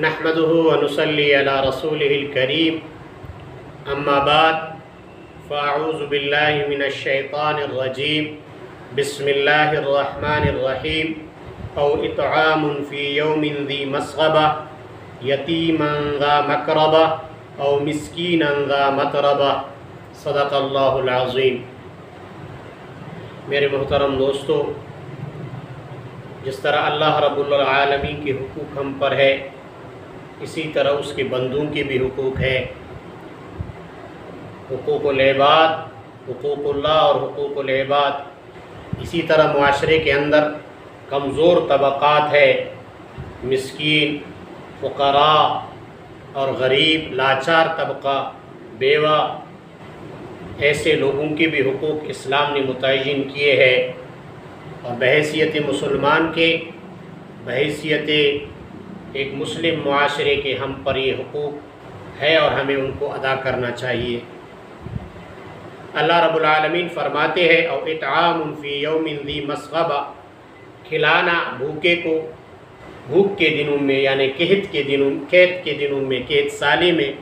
نحمده ونصلي على رسوله الكريم اما بعد فاعوذ باللہ من الشیطان الرجیم بسم اللہ الرحمن الرحیم او اطعام فی یوم ذی مسغبہ یتیما ذا مقربہ او مسکینا ذا متربہ صدق اللہ العظیم۔ میرے محترم دوستو، جس طرح اللہ رب العالمین کے حقوق ہم پر ہے، اسی طرح اس کے بندوں کے بھی حقوق ہے۔ حقوق العباد، حقوق اللہ اور حقوق العباد۔ اسی طرح معاشرے کے اندر کمزور طبقات ہے، مسکین، فقراء اور غریب، لاچار طبقہ، بیوہ، ایسے لوگوں کے بھی حقوق اسلام نے متعین کیے ہیں، اور بحیثیت مسلمان کے، بحیثیت ایک مسلم معاشرے کے ہم پر یہ حقوق ہے اور ہمیں ان کو ادا کرنا چاہیے۔ اللہ رب العالمین فرماتے ہیں او اطعام فی یوم ذی مسغبہ، کھلانا بھوکے کو بھوک کے دنوں میں، یعنی قحط کے دنوں میں، قحط سالی میں،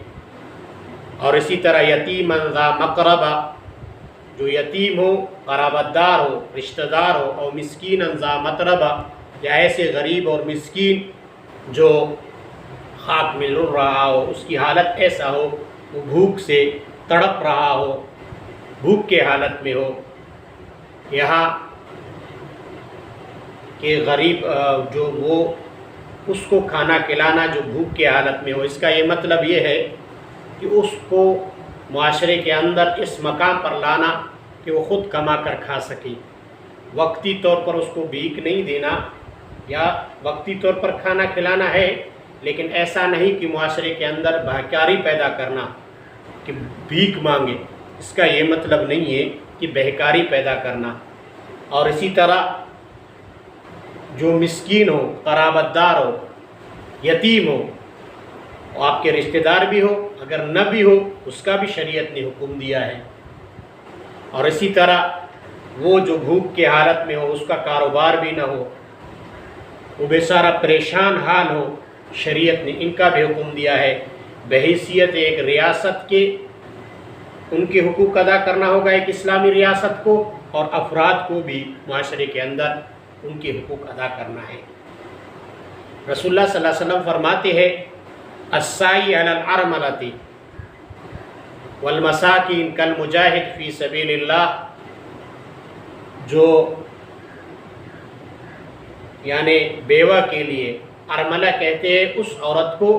اور اسی طرح یتیما ذا مقربہ، جو یتیم ہو، قرابت دار ہو، رشتہ دار ہو، اور مسکینا ذا متربہ، یا ایسے غریب اور مسکین جو خاک میں لڑ رہا ہو، اس کی حالت ایسا ہو وہ بھوک سے تڑپ رہا ہو، بھوک کے حالت میں ہو۔ یہاں کہ غریب جو وہ اس کو کھانا کھلانا جو بھوک کے حالت میں ہو، اس کا یہ مطلب یہ ہے کہ اس کو معاشرے کے اندر اس مقام پر لانا کہ وہ خود کما کر کھا سکے، وقتی طور پر اس کو بھیک نہیں دینا، یا وقتی طور پر کھانا کھلانا ہے لیکن ایسا نہیں کہ معاشرے کے اندر بہکاری پیدا کرنا کہ بھیک مانگے، اس کا یہ مطلب نہیں ہے کہ بہکاری پیدا کرنا۔ اور اسی طرح جو مسکین ہو، قرابت دار ہو، یتیم ہو، آپ کے رشتہ دار بھی ہو، اگر نہ بھی ہو اس کا بھی شریعت نے حکم دیا ہے۔ اور اسی طرح وہ جو بھوک کے حالت میں ہو، اس کا کاروبار بھی نہ ہو، وہ بیچارہ پریشان حال ہو، شریعت نے ان کا بھی حکم دیا ہے۔ بحیثیت ایک ریاست کے ان کے حقوق ادا کرنا ہوگا، ایک اسلامی ریاست کو، اور افراد کو بھی معاشرے کے اندر ان کے حقوق ادا کرنا ہے۔ رسول اللہ صلی اللہ علیہ وسلم فرماتے ہیں الساعی علی الارملۃ والمساکین کالمجاہد فی سبیل اللہ، جو یعنی بیوہ کے لیے، ارملہ کہتے ہیں اس عورت کو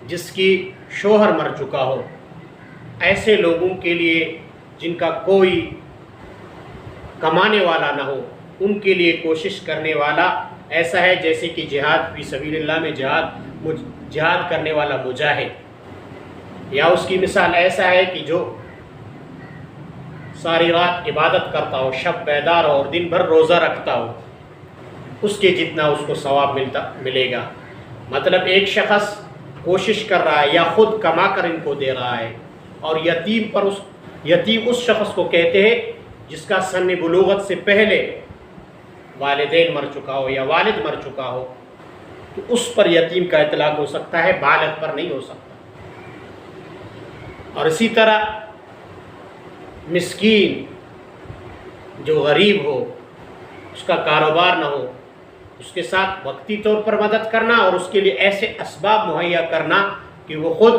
جس کی شوہر مر چکا ہو، ایسے لوگوں کے لیے جن کا کوئی کمانے والا نہ ہو، ان کے لیے کوشش کرنے والا ایسا ہے جیسے کہ جہاد فی سبیل اللہ میں جہاد کرنے والا مجاہد، یا اس کی مثال ایسا ہے کہ جو ساری رات عبادت کرتا ہو، شب بیدار ہو اور دن بھر روزہ رکھتا ہو، اس کے جتنا اس کو ثواب ملے گا۔ مطلب ایک شخص کوشش کر رہا ہے یا خود کما کر ان کو دے رہا ہے، اور یتیم اس شخص کو کہتے ہیں جس کا سن بلوغت سے پہلے والدین مر چکا ہو یا والد مر چکا ہو، تو اس پر یتیم کا اطلاق ہو سکتا ہے، بالغ پر نہیں ہو سکتا۔ اور اسی طرح مسکین جو غریب ہو، اس کا کاروبار نہ ہو، اس کے ساتھ وقتی طور پر مدد کرنا، اور اس کے لیے ایسے اسباب مہیا کرنا کہ وہ خود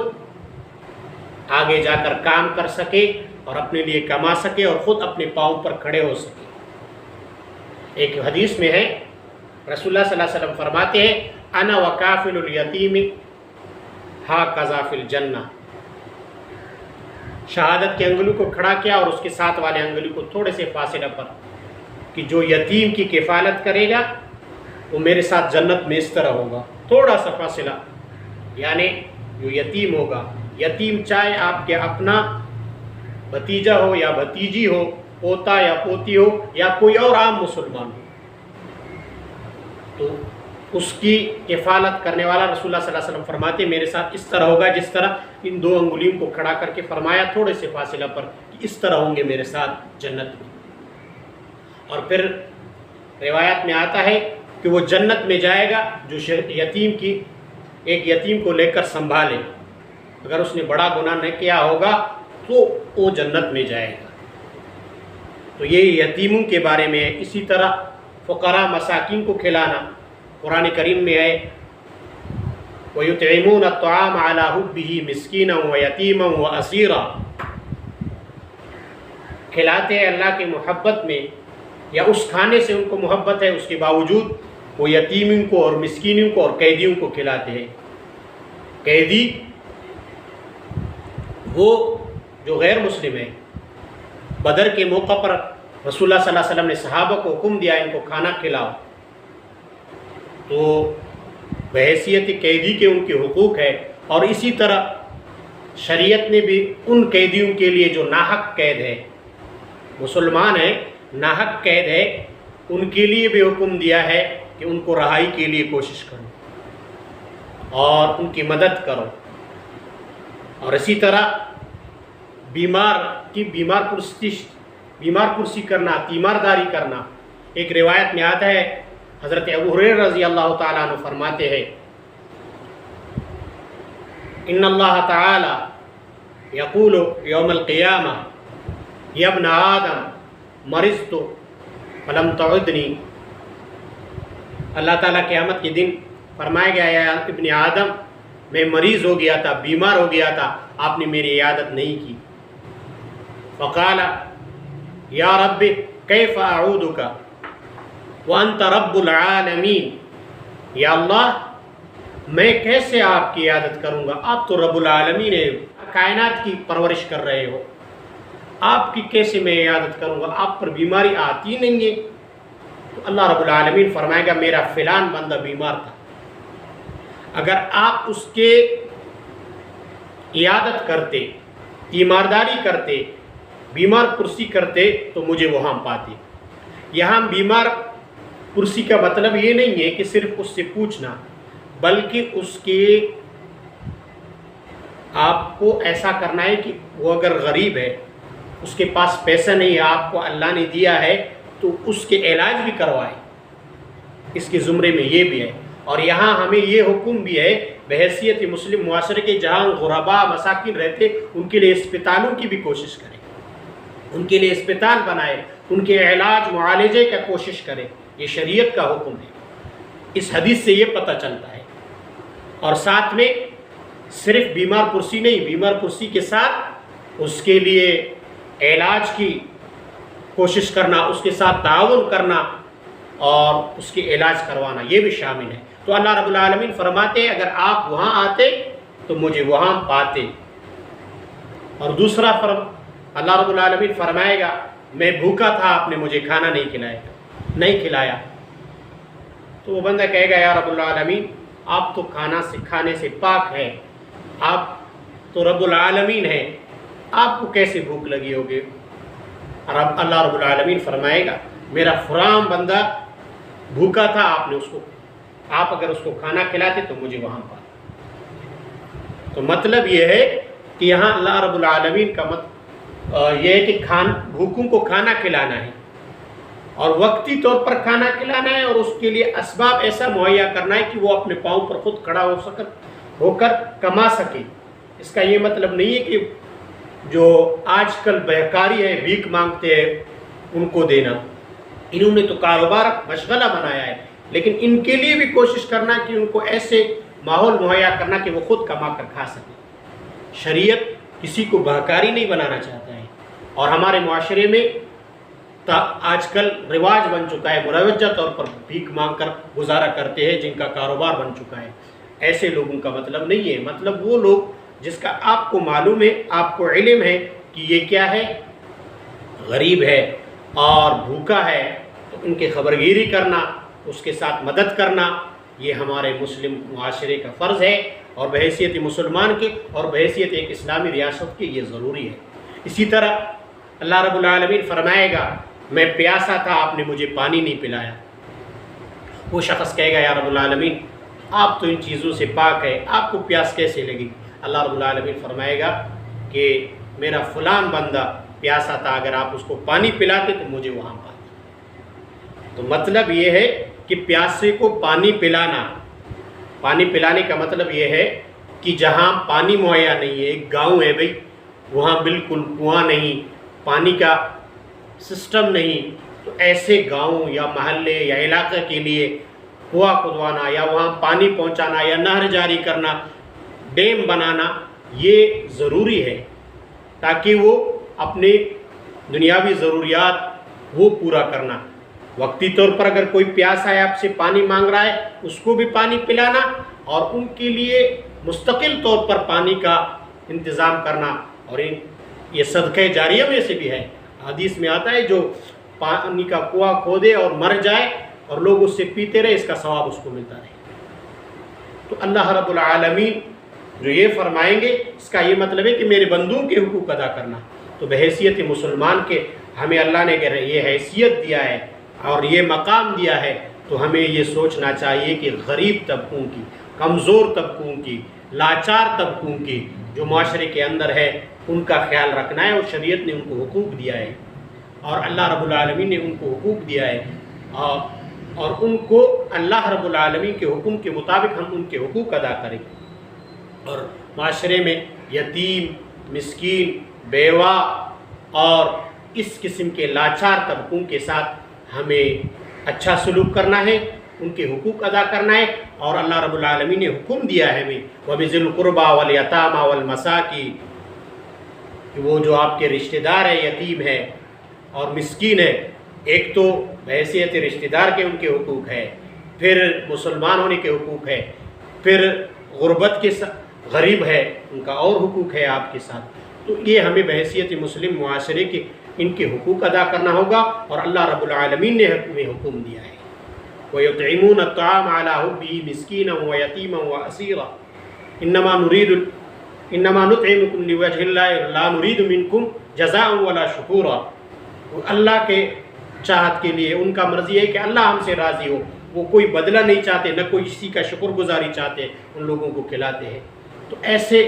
آگے جا کر کام کر سکے اور اپنے لیے کما سکے اور خود اپنے پاؤں پر کھڑے ہو سکے۔ ایک حدیث میں ہے رسول اللہ صلی اللہ علیہ وسلم فرماتے ہیں انا وکافل الیتیم ہاکذا فی الجنہ، شہادت کے انگلی کو کھڑا کیا اور اس کے ساتھ والے انگلی کو تھوڑے سے فاصلہ پر، کہ جو یتیم کی کفالت کرے گا وہ میرے ساتھ جنت میں اس طرح ہوگا، تھوڑا سا فاصلہ، یعنی جو یتیم ہوگا، یتیم چاہے آپ کے اپنا بھتیجا ہو یا بھتیجی ہو، پوتا یا پوتی ہو، یا کوئی اور عام مسلمان ہو، تو اس کی کفالت کرنے والا رسول اللہ صلی اللہ علیہ وسلم فرماتے میرے ساتھ اس طرح ہوگا جس طرح ان دو انگلیوں کو کھڑا کر کے فرمایا تھوڑے سے فاصلہ پر، کہ اس طرح ہوں گے میرے ساتھ جنت میں۔ اور پھر روایت میں آتا ہے کہ وہ جنت میں جائے گا جو یتیم کی ایک یتیم کو لے کر سنبھالے، اگر اس نے بڑا گناہ نہیں کیا ہوگا تو وہ جنت میں جائے گا۔ تو یہ یتیموں کے بارے میں ہے۔ اسی طرح فقراء مساکین کو کھلانا، قرآن کریم میں ہے وَيُطْعِمُونَ الطَّعَامَ عَلَى حُبِّهِ مِسْكِينًا وَيَتِيمًا وَأَسِيرًا، کھلاتے ہیں اللہ کی محبت میں، یا اس کھانے سے ان کو محبت ہے، اس کے باوجود وہ یتیموں کو اور مسکینوں کو اور قیدیوں کو کھلاتے ہیں۔ قیدی وہ جو غیر مسلم ہے، بدر کے موقع پر رسول اللہ صلی اللہ علیہ وسلم نے صحابہ کو حکم دیا ان کو کھانا کھلاؤ، تو بحیثیت قیدی کے ان کے حقوق ہے۔ اور اسی طرح شریعت نے بھی ان قیدیوں کے لیے جو ناحق قید ہے، مسلمان ہیں ناحق قید ہے، ان کے لیے بھی حکم دیا ہے کہ ان کو رہائی کے لیے کوشش کرو اور ان کی مدد کرو۔ اور اسی طرح بیمار پرسی کرنا، تیمارداری کرنا، ایک روایت میں آتا ہے حضرت ابو ہریرہ رضی اللہ تعالیٰ عنہ فرماتے ہیں ان اللہ تعالی یقول یوم القیامہ یا ابن آدم مرضت فلم تعدنی، اللہ تعالیٰ قیامت کے دن فرمایا گیا یا ابن آدم میں مریض ہو گیا تھا، بیمار ہو گیا تھا، آپ نے میری عیادت نہیں کی۔ فقال یا رب کیف اعودک وانت رب العالمین، یا اللہ میں کیسے آپ کی عیادت کروں گا، آپ تو رب العالمین ہیں، کائنات کی پرورش کر رہے ہو، آپ کی کیسے میں عیادت کروں گا، آپ پر بیماری آتی نہیں ہے۔ تو اللہ رب العالمین فرمائے گا میرا فلان بندہ بیمار تھا، اگر آپ اس کے عیادت کرتے، تیمارداری کرتے، بیمار پرسی کرتے تو مجھے وہاں پاتے۔ یہاں بیمار پرسی کا مطلب یہ نہیں ہے کہ صرف اس سے پوچھنا، بلکہ اس کے آپ کو ایسا کرنا ہے کہ وہ اگر غریب ہے، اس کے پاس پیسہ نہیں ہے، آپ کو اللہ نے دیا ہے تو اس کے علاج بھی کروائے، اس کے زمرے میں یہ بھی ہے۔ اور یہاں ہمیں یہ حکم بھی ہے بحیثیت مسلم معاشرے کے جہاں غرباء مساکین رہتے ان کے لیے اسپتالوں کی بھی کوشش کریں، ان کے لیے اسپتال بنائے، ان کے علاج معالجے کا کوشش کرے، یہ شریعت کا حکم ہے۔ اس حدیث سے یہ پتہ چلتا ہے۔ اور ساتھ میں صرف بیمار پرسی نہیں، بیمار پرسی کے ساتھ اس کے لیے علاج کی کوشش کرنا، اس کے ساتھ تعاون کرنا اور اس کے علاج کروانا، یہ بھی شامل ہے۔ تو اللہ رب العالمین فرماتے ہیں اگر آپ وہاں آتے تو مجھے وہاں پاتے۔ اور دوسرا اللہ رب العالمین فرمائے گا میں بھوکا تھا، آپ نے مجھے کھانا نہیں کھلایا، تو وہ بندہ کہے گا یا رب العالمین آپ تو کھانے سے پاک ہے، آپ تو رب العالمین ہیں، آپ کو کیسے بھوک لگی ہوگی؟ اور اللہ رب العالمین فرمائے گا میرا فلاں بندہ بھوکا تھا، آپ اگر اس کو کھانا کھلاتے تو مجھے وہاں پاتے۔ تو مطلب یہ ہے کہ یہاں اللہ رب العالمین کا یہ ہے کہ بھوکوں کو کھانا کھلانا ہے، اور وقتی طور پر کھانا کھلانا ہے، اور اس کے لیے اسباب ایسا مہیا کرنا ہے کہ وہ اپنے پاؤں پر خود کھڑا ہو کر کما سکے۔ اس کا یہ مطلب نہیں ہے کہ جو آج کل بہکاری ہے، بھیک مانگتے ہیں، ان کو دینا۔ انہوں نے تو کاروبار مشغلہ بنایا ہے، لیکن ان کے لیے بھی کوشش کرنا کہ ان کو ایسے ماحول مہیا کرنا کہ وہ خود کما کر کھا سکیں۔ شریعت کسی کو بہکاری نہیں بنانا چاہتا ہے، اور ہمارے معاشرے میں آج کل رواج بن چکا ہے، مروجہ طور پر بھیک مانگ کر گزارا کرتے ہیں جن کا کاروبار بن چکا ہے۔ ایسے لوگوں کا مطلب نہیں ہے، مطلب وہ لوگ جس کا آپ کو معلوم ہے، آپ کو علم ہے کہ یہ کیا ہے، غریب ہے اور بھوکا ہے، تو ان کی خبرگیری کرنا، اس کے ساتھ مدد کرنا، یہ ہمارے مسلم معاشرے کا فرض ہے، اور بحیثیت مسلمان کے اور بحیثیت ایک اسلامی ریاست کے یہ ضروری ہے۔ اسی طرح اللہ رب العالمین فرمائے گا میں پیاسا تھا، آپ نے مجھے پانی نہیں پلایا۔ وہ شخص کہے گا یا رب العالمین آپ تو ان چیزوں سے پاک ہے، آپ کو پیاس کیسے لگی؟ اللہ رب العالمین فرمائے گا کہ میرا فلان بندہ پیاسا تھا، اگر آپ اس کو پانی پلاتے تو مجھے وہاں پاتے۔ تو مطلب یہ ہے کہ پیاسے کو پانی پلانا پانی پلانے کا مطلب یہ ہے کہ جہاں پانی مہیا نہیں ہے، ایک گاؤں ہے بھئی، وہاں بالکل کنواں نہیں، پانی کا سسٹم نہیں، تو ایسے گاؤں یا محلے یا علاقے کے لیے کنواں کھدوانا یا وہاں پانی پہنچانا یا نہر جاری کرنا، ڈیم بنانا، یہ ضروری ہے تاکہ وہ اپنی دنیاوی ضروریات وہ پورا کرنا۔ وقتی طور پر اگر کوئی پیاسا ہے آپ سے پانی مانگ رہا ہے، اس کو بھی پانی پلانا، اور ان کے لیے مستقل طور پر پانی کا انتظام کرنا۔ اور یہ صدقہ جاریہ میں سے بھی ہے، حدیث میں آتا ہے جو پانی کا کنواں کھودے اور مر جائے اور لوگ اس سے پیتے رہے، اس کا ثواب اس کو ملتا رہے۔ تو اللہ رب العالمین جو یہ فرمائیں گے، اس کا یہ مطلب ہے کہ میرے بندوں کے حقوق ادا کرنا۔ تو بحیثیت مسلمان کے ہمیں اللہ نے یہ حیثیت دیا ہے اور یہ مقام دیا ہے، تو ہمیں یہ سوچنا چاہیے کہ غریب طبقوں کی، کمزور طبقوں کی، لاچار طبقوں کی جو معاشرے کے اندر ہے، ان کا خیال رکھنا ہے، اور شریعت نے ان کو حقوق دیا ہے، اور اللہ رب العالمین نے ان کو حقوق دیا ہے، اور ان کو اللہ رب العالمین کے حکم کے مطابق ہم ان کے حقوق ادا کریں۔ اور معاشرے میں یتیم، مسکین، بیوہ اور اس قسم کے لاچار طبقوں کے ساتھ ہمیں اچھا سلوک کرنا ہے، ان کے حقوق ادا کرنا ہے، اور اللہ رب العالمین نے حکم دیا ہے ہمیں وَبِذِي الْقُرْبَى وَالْيَتَامَى وَالْمَسَاكِينِ، کہ وہ جو آپ کے رشتہ دار ہے، یتیم ہے اور مسکین ہے، ایک تو بحیثیت رشتہ دار کے ان کے حقوق ہے، پھر مسلمان ہونے کے حقوق ہے، پھر غربت کے غریب ہے، ان کا اور حقوق ہے آپ کے ساتھ۔ تو یہ ہمیں بحیثیت مسلم معاشرے کے ان کے حقوق ادا کرنا ہوگا، اور اللہ رب العالمین نے ہمیں حکم دیا ہے وَيُطْعِمُونَ الطَّعَامَ عَلَىٰ حُبِّهِ مِسْكِينًا وَيَتِيمًا وَأَسِيرًا إِنَّمَا نُطْعِمُكُمْ لِوَجْهِ اللَّهِ لَا نُرِيدُ مِنكُمْ جَزَاءً وَلَا شُكُورًا۔ اللہ کے چاہت کے لیے ان کا مرضی ہے کہ اللہ ہم سے راضی ہو، وہ کوئی بدلہ نہیں چاہتے، نہ کوئی کسی کا شکر گزاری چاہتے، ان لوگوں کو کھلاتے ہیں۔ تو ایسے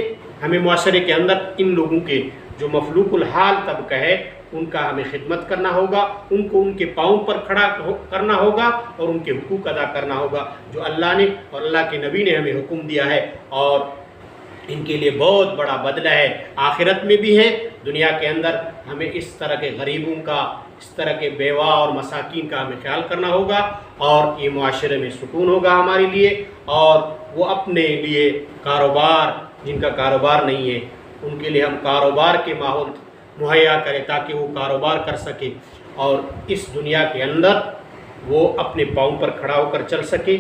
ہمیں معاشرے کے اندر ان لوگوں کے جو مفلوق الحال طبقہ ہے، ان کا ہمیں خدمت کرنا ہوگا، ان کو ان کے پاؤں پر کھڑا کرنا ہوگا، اور ان کے حقوق ادا کرنا ہوگا جو اللہ نے اور اللہ کے نبی نے ہمیں حکم دیا ہے، اور ان کے لیے بہت بڑا بدلہ ہے، آخرت میں بھی ہے، دنیا کے اندر ہمیں اس طرح کے غریبوں کا، اس طرح کے بیوہ اور مساکین کا ہمیں خیال کرنا ہوگا، اور یہ معاشرے میں سکون ہوگا ہمارے لیے، اور وہ اپنے لیے کاروبار، جن کا کاروبار نہیں ہے ان کے لیے ہم کاروبار کے ماحول مہیا کریں تاکہ وہ کاروبار کر سکے، اور اس دنیا کے اندر وہ اپنے پاؤں پر کھڑا ہو کر چل سکے۔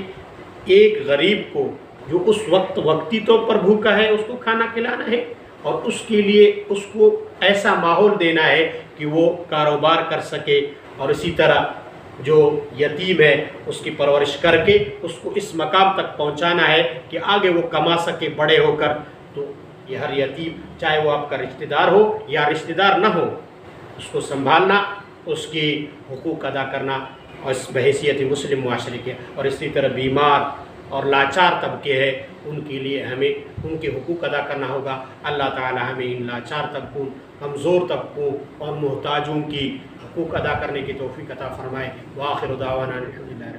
ایک غریب کو جو اس وقت وقتی طور پر بھوکا ہے، اس کو کھانا کھلانا ہے، اور اس کے لیے اس کو ایسا ماحول دینا ہے کہ وہ کاروبار کر سکے، اور اسی طرح جو یتیم ہے اس کی پرورش کر کے اس کو اس مقام تک پہنچانا ہے کہ آگے وہ کما سکے بڑے ہو کر۔ تو یہ ہر یتیم، چاہے وہ آپ کا رشتہ دار ہو یا رشتہ دار نہ ہو، اس کو سنبھالنا، اس کی حقوق ادا کرنا، اور اس بحیثیت مسلم معاشرے کے، اور اسی طرح بیمار اور لاچار طبقے ہیں، ان کے لیے ہمیں ان کے حقوق ادا کرنا ہوگا۔ اللہ تعالی ہمیں ان لاچار طبقوں، کمزور طبقوں اور محتاجوں کی حقوق ادا کرنے کی توفیق عطا فرمائے۔ وآخر دعوانا الحمدللہ۔